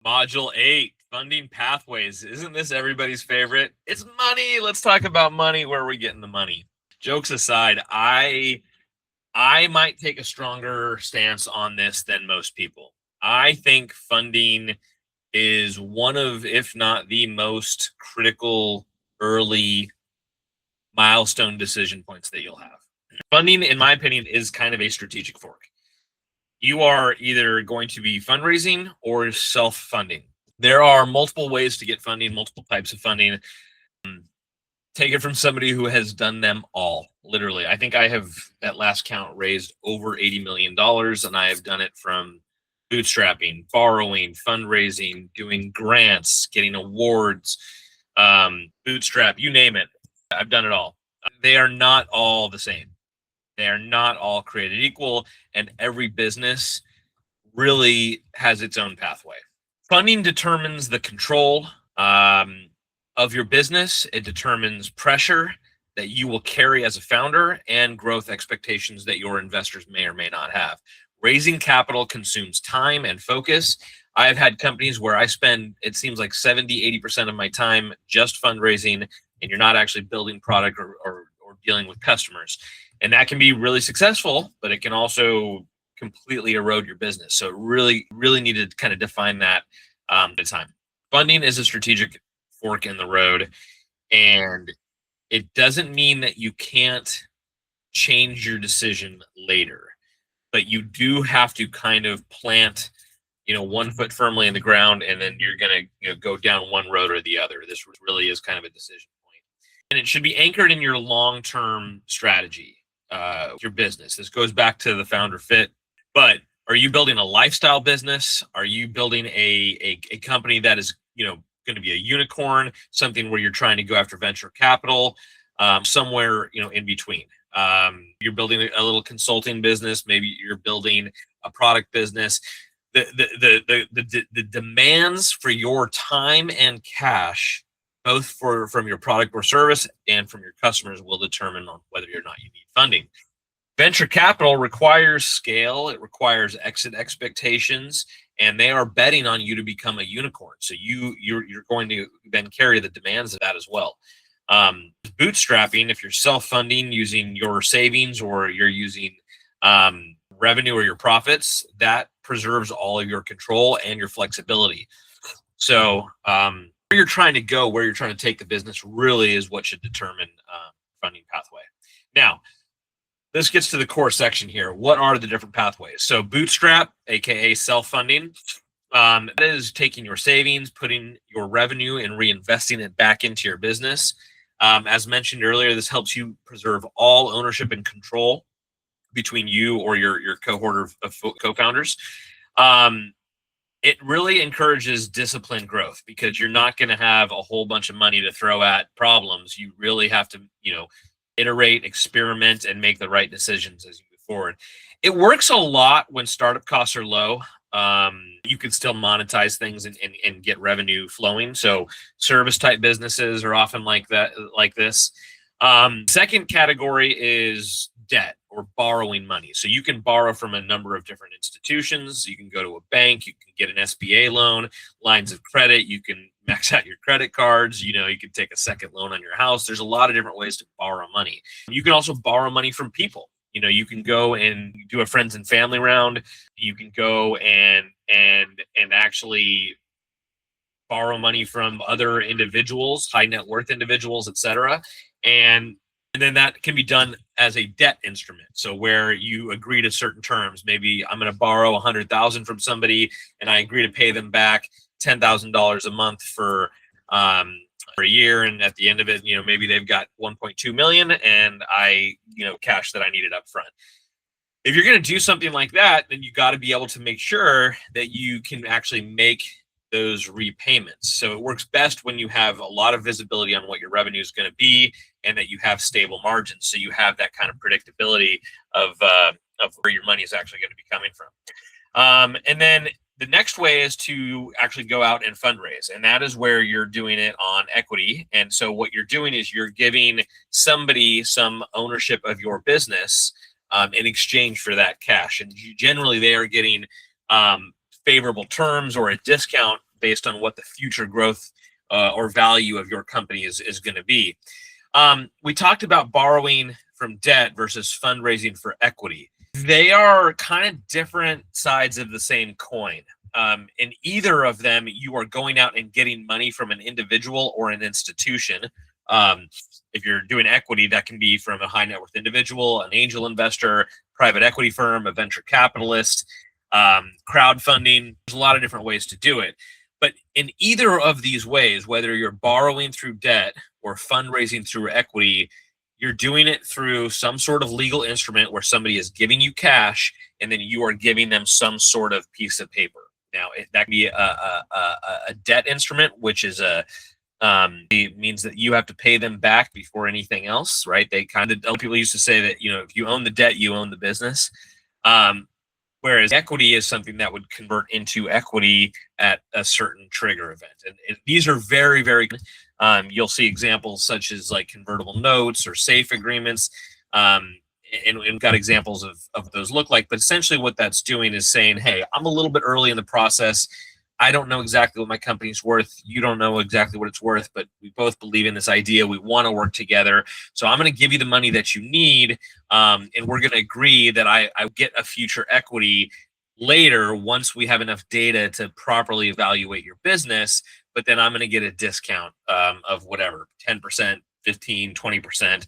Module 8, funding pathways. Isn't this everybody's favorite? It's money. Let's talk about money. Where are we getting the money? Jokes aside, I might take a stronger stance on this than most people. I think funding is one of, if not the most critical early milestone decision points that you'll have. Funding, in my opinion, is kind of a strategic fork. You are either going to be fundraising or self-funding. There are multiple ways to get funding, multiple types of funding. Take it from somebody who has done them all. Literally, I think I have, at last count, raised over $80 million, and I have done it from bootstrapping, borrowing, fundraising, doing grants, getting awards, bootstrap, you name it. I've done it all. They are not all the same. They are not all created equal, and every business really has its own pathway. Funding determines the control of your business. It determines pressure that you will carry as a founder and growth expectations that your investors may or may not have. Raising capital consumes time and focus. I've had companies where I spend, it seems like 70-80% of my time just fundraising, and you're not actually building product or dealing with customers. And that can be really successful, but it can also completely erode your business. So really need to kind of define that at the time. Funding is a strategic fork in the road, and it doesn't mean that you can't change your decision later, but you do have to kind of plant, one foot firmly in the ground, and then you're going to go down one road or the other. This really is kind of a decision point, and it should be anchored in your long-term strategy, your business. This goes back to the founder fit, but are you building a lifestyle business? Are you building a company that is, going to be a unicorn, something where you're trying to go after venture capital, somewhere, in between? You're building a little consulting business. Maybe you're building a product business. The demands for your time and cash, both from your product or service and from your customers, will determine on whether or not you need funding. Venture capital requires scale. It requires exit expectations, and they are betting on you to become a unicorn. So you're going to then carry the demands of that as well. Bootstrapping, if you're self-funding using your savings or you're using revenue or your profits, that preserves all of your control and your flexibility. So where you're trying to go, where you're trying to take the business, really is what should determine funding pathway. Now, this gets to the core section here. What are the different pathways? So bootstrap, aka self-funding, that is taking your savings, putting your revenue and reinvesting it back into your business. As mentioned earlier, this helps you preserve all ownership and control between you or your cohort of co-founders. It really encourages disciplined growth, because you're not going to have a whole bunch of money to throw at problems. You really have to, iterate, experiment, and make the right decisions as you move forward. It works a lot when startup costs are low. You can still monetize things and get revenue flowing. So service type businesses are often like this. Second category is debt or borrowing money. So you can borrow from a number of different institutions. You can go to a bank, you can get an SBA loan, lines of credit, you can max out your credit cards, you can take a second loan on your house. There's a lot of different ways to borrow money. You can also borrow money from people. You can go and do a friends and family round. You can go and actually borrow money from other individuals, high net worth individuals, etc. And then that can be done as a debt instrument. So where you agree to certain terms. Maybe I'm going to borrow $100,000 from somebody, and I agree to pay them back $10,000 a month for a year. And at the end of it, maybe they've got 1.2 million, and I, cash that I needed up front. If you're going to do something like that, then you got to be able to make sure that you can actually make those repayments. So it works best when you have a lot of visibility on what your revenue is going to be, and that you have stable margins. So you have that kind of predictability of where your money is actually going to be coming from. And then the next way is to actually go out and fundraise. And that is where you're doing it on equity. And so what you're doing is you're giving somebody some ownership of your business in exchange for that cash. And generally they are getting favorable terms or a discount based on what the future growth or value of your company is going to be. We talked about borrowing from debt versus fundraising for equity. They are kind of different sides of the same coin. In either of them, you are going out and getting money from an individual or an institution. If you're doing equity, that can be from a high net worth individual, an angel investor, private equity firm, a venture capitalist, crowdfunding. There's a lot of different ways to do it. But in either of these ways, whether you're borrowing through debt or fundraising through equity, you're doing it through some sort of legal instrument where somebody is giving you cash and then you are giving them some sort of piece of paper. Now, that can be a debt instrument, which is it means that you have to pay them back before anything else, right? People used to say that, if you own the debt, you own the business. Whereas equity is something that would convert into equity at a certain trigger event. And these are very, very good. You'll see examples such as like convertible notes or safe agreements. And we've got examples of those look like. But essentially what that's doing is saying, hey, I'm a little bit early in the process. I don't know exactly what my company's worth. You don't know exactly what it's worth, but we both believe in this idea. We want to work together. So I'm going to give you the money that you need. And we're going to agree that I get a future equity later once we have enough data to properly evaluate your business. But then I'm going to get a discount of whatever, 10%, 15, 20%,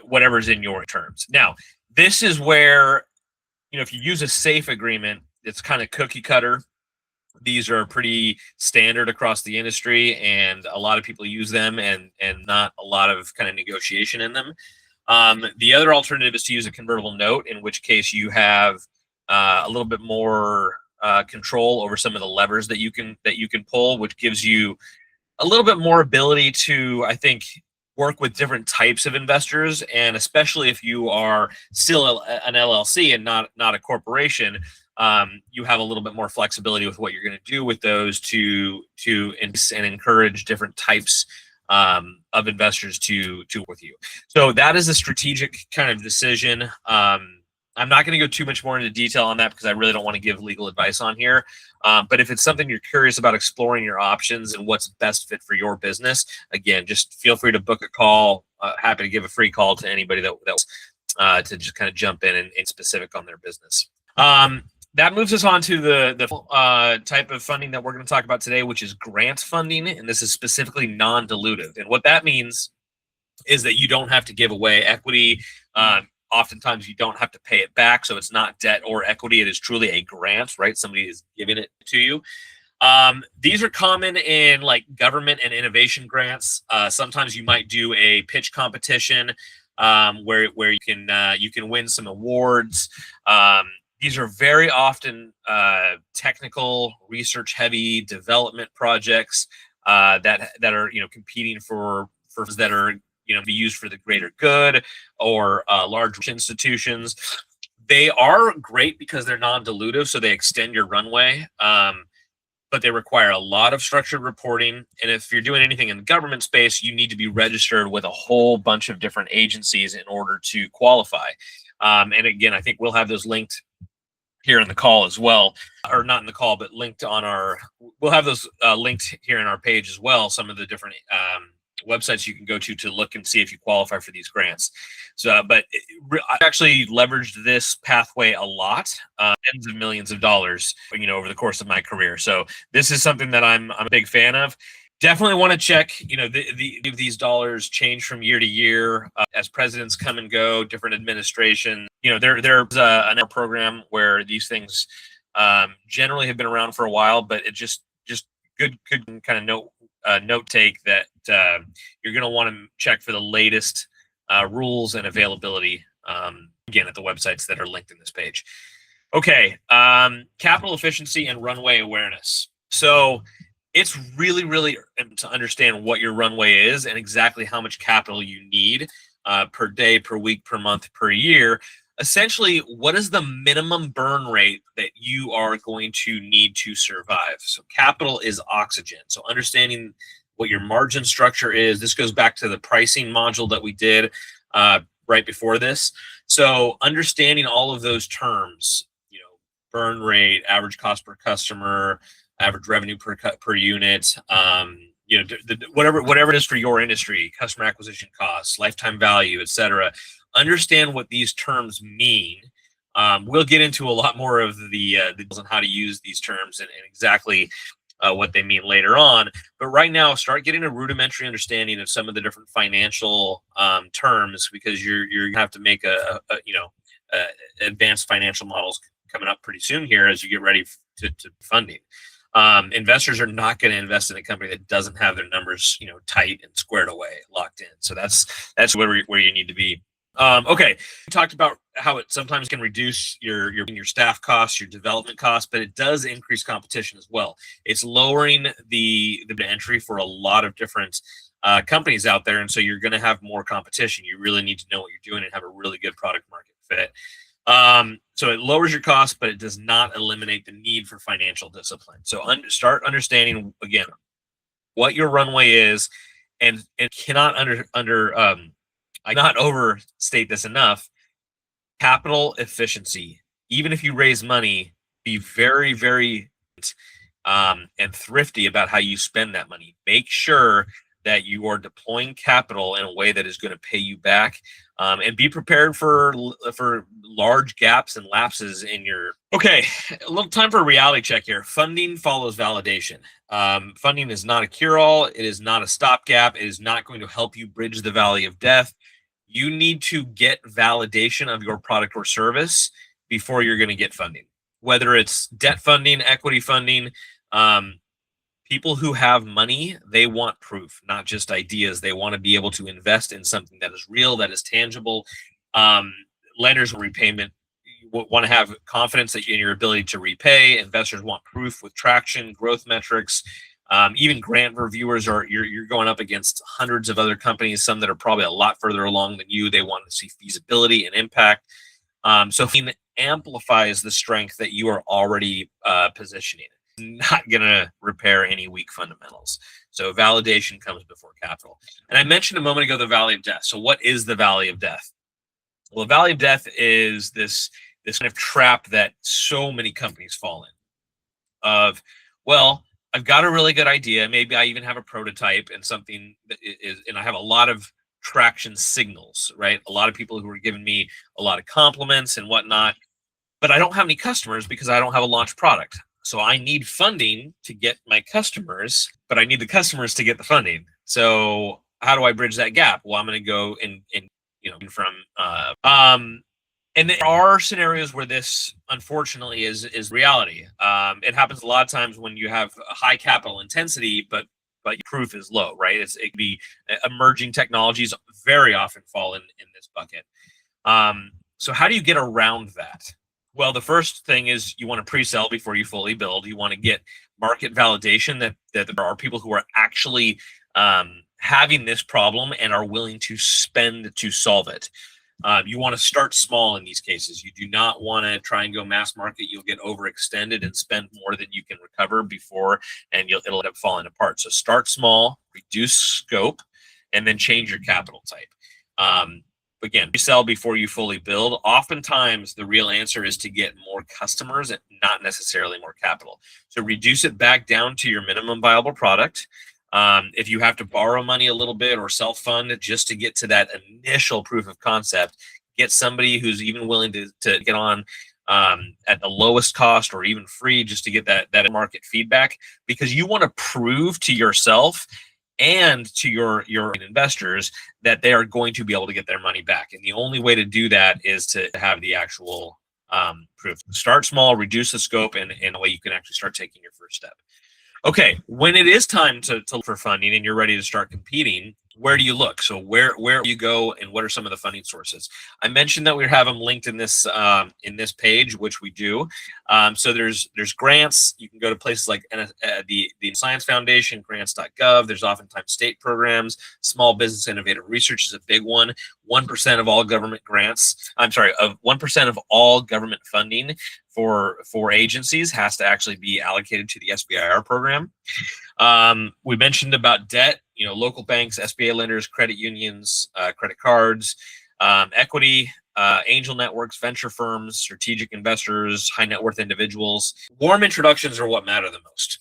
whatever's in your terms. Now, this is where, if you use a safe agreement, it's kind of cookie cutter. These are pretty standard across the industry, and a lot of people use them, and not a lot of kind of negotiation in them. The other alternative is to use a convertible note, in which case you have a little bit more control over some of the levers that you can pull, which gives you a little bit more ability to, I think, work with different types of investors, and especially if you are still an LLC and not a corporation. You have a little bit more flexibility with what you're going to do with those to encourage different types of investors to work with you. So that is a strategic kind of decision. I'm not going to go too much more into detail on that because I really don't want to give legal advice on here. But if it's something you're curious about exploring your options and what's best fit for your business, again, just feel free to book a call. Happy to give a free call to anybody that to just kind of jump in and specific on their business. That moves us on to the type of funding that we're going to talk about today, which is grant funding. And this is specifically non-dilutive. And what that means is that you don't have to give away equity. Oftentimes you don't have to pay it back. So it's not debt or equity. It is truly a grant, right? Somebody is giving it to you. These are common in like government and innovation grants. Sometimes you might do a pitch competition where you can win some awards. These are very often technical, research-heavy development projects that are competing for that are be used for the greater good, or large institutions. They are great because they're non-dilutive, so they extend your runway. But they require a lot of structured reporting. And if you're doing anything in the government space, you need to be registered with a whole bunch of different agencies in order to qualify. And again, I think we'll have those linked here in the call as well, or not in the call, but linked on we'll have those linked here in our page as well. Some of the different websites you can go to look and see if you qualify for these grants. So, but I've actually leveraged this pathway a lot, tens of millions of dollars, over the course of my career. So this is something that I'm a big fan of. Definitely want to check, these dollars change from year to year as presidents come and go, different administration. There's another program where these things generally have been around for a while, but it just good kind of note take that you're going to want to check for the latest rules and availability, again, at the websites that are linked in this page. Okay, capital efficiency and runway awareness. So it's really, really important to understand what your runway is and exactly how much capital you need per day, per week, per month, per year. Essentially, what is the minimum burn rate that you are going to need to survive? So capital is oxygen. So understanding what your margin structure is. This goes back to the pricing module that we did right before this. So understanding all of those terms, burn rate, average cost per customer, average revenue per unit, whatever it is for your industry, customer acquisition costs, lifetime value, etc. Understand what these terms mean. We'll get into a lot more of the details on how to use these terms and exactly what they mean later on. But right now, start getting a rudimentary understanding of some of the different financial terms, because you're gonna have to make advanced financial models coming up pretty soon here as you get ready to funding. Investors are not going to invest in a company that doesn't have their numbers, tight and squared away, locked in. So that's where you need to be. Okay, we talked about how it sometimes can reduce your staff costs, your development costs, but it does increase competition as well. It's lowering the entry for a lot of different companies out there, and so you're going to have more competition. You really need to know what you're doing and have a really good product market fit. So it lowers your costs, but it does not eliminate the need for financial discipline. So start understanding again what your runway is, and cannot I cannot overstate this enough. Capital efficiency. Even if you raise money, be very, very and thrifty about how you spend that money. Make sure that you are deploying capital in a way that is going to pay you back, and be prepared for large gaps and lapses in your. Okay, a little time for a reality check here. Funding follows validation. Funding is not a cure-all. It is not a stopgap. It is not going to help you bridge the valley of death. You need to get validation of your product or service before you're going to get funding, whether it's debt funding, equity funding. People who have money, they want proof, not just ideas. They want to be able to invest in something that is real, that is tangible. Lenders repayment want to have confidence that in your ability to repay. Investors want proof with traction, growth metrics. Even grant reviewers you're going up against hundreds of other companies, some that are probably a lot further along than you. They want to see feasibility and impact. So it amplifies the strength that you are already positioning. Not going to repair any weak fundamentals. So validation comes before capital. And I mentioned a moment ago the valley of death. So what is the valley of death? Well, the valley of death is this kind of trap that so many companies fall in. Of, well, I've got a really good idea. Maybe I even have a prototype and something that is, and I have a lot of traction signals, right? A lot of people who are giving me a lot of compliments and whatnot, but I don't have any customers because I don't have a launched product. So I need funding to get my customers, but I need the customers to get the funding. So how do I bridge that gap? Well, I'm going to go and there are scenarios where this, unfortunately, is reality. It happens a lot of times when you have a high capital intensity, but your proof is low, right? It could be emerging technologies very often fall in this bucket. So how do you get around that? Well, the first thing is you want to pre-sell before you fully build. You want to get market validation that there are people who are actually having this problem and are willing to spend to solve it. You want to start small in these cases. You do not want to try and go mass market. You'll get overextended and spend more than you can recover before, and it'll end up falling apart. So start small, reduce scope, and then change your capital type. Again, you sell before you fully build. Oftentimes, the real answer is to get more customers and not necessarily more capital. So reduce it back down to your minimum viable product. If you have to borrow money a little bit or self-fund just to get to that initial proof of concept, get somebody who's even willing to get on at the lowest cost or even free just to get that market feedback, because you want to prove to yourself and to your investors that they are going to be able to get their money back. And the only way to do that is to have the actual proof. Start small, reduce the scope, and in a way you can actually start taking your first step. Okay, when it is time to look for funding and you're ready to start competing, where do you look? So where do you go, and what are some of the funding sources? I mentioned that we have them linked in this page, which we do. So there's grants. You can go to places like the Science Foundation, grants.gov. There's oftentimes state programs. Small Business Innovative Research is a big one. 1% of all government grants. I'm sorry, of 1% of all government funding for agencies has to actually be allocated to the SBIR program. We mentioned about debt, local banks, SBA lenders, credit unions, credit cards, equity, angel networks, venture firms, strategic investors, high net worth individuals. Warm introductions are what matter the most.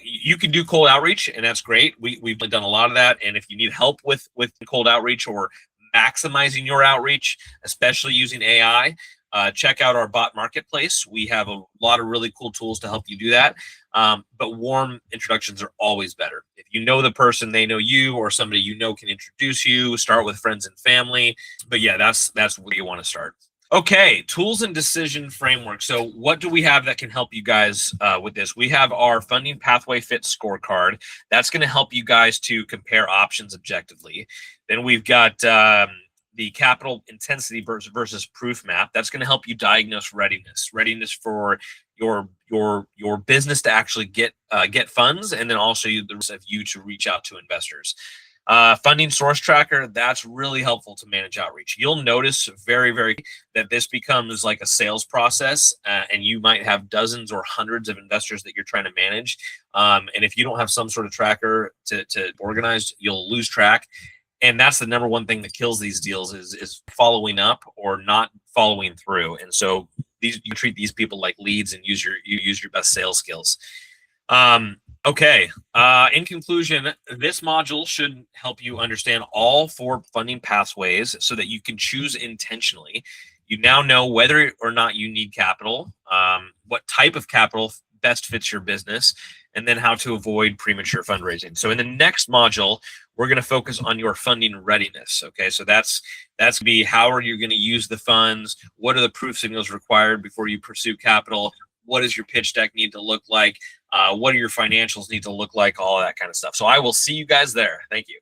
You can do cold outreach, and that's great. We've done a lot of that. And if you need help with cold outreach or maximizing your outreach, especially using AI, check out our bot marketplace. We have a lot of really cool tools to help you do that. But warm introductions are always better. If you know the person, they know you, or somebody you know can introduce you. Start with friends and family. But yeah, that's where you want to start. Okay, tools and decision framework. So what do we have that can help you guys with this? We have our funding pathway fit scorecard. That's going to help you guys to compare options objectively. Then we've got the capital intensity versus proof map. That's going to help you diagnose readiness for your business to actually get funds, and then also the risk of you to reach out to investors. Funding source tracker, that's really helpful to manage outreach. You'll notice very that this becomes like a sales process, and you might have dozens or hundreds of investors that you're trying to manage. And if you don't have some sort of tracker to organize, you'll lose track. And that's the number one thing that kills these deals is following up or not following through. And so you treat these people like leads and use your best sales skills. Okay. In conclusion, this module should help you understand all 4 funding pathways so that you can choose intentionally. You now know whether or not you need capital, what type of capital best fits your business, and then how to avoid premature fundraising. So in the next module, we're going to focus on your funding readiness. Okay, so that's going to be how are you going to use the funds? What are the proof signals required before you pursue capital? What does your pitch deck need to look like? What do your financials need to look like? All that kind of stuff. So I will see you guys there. Thank you.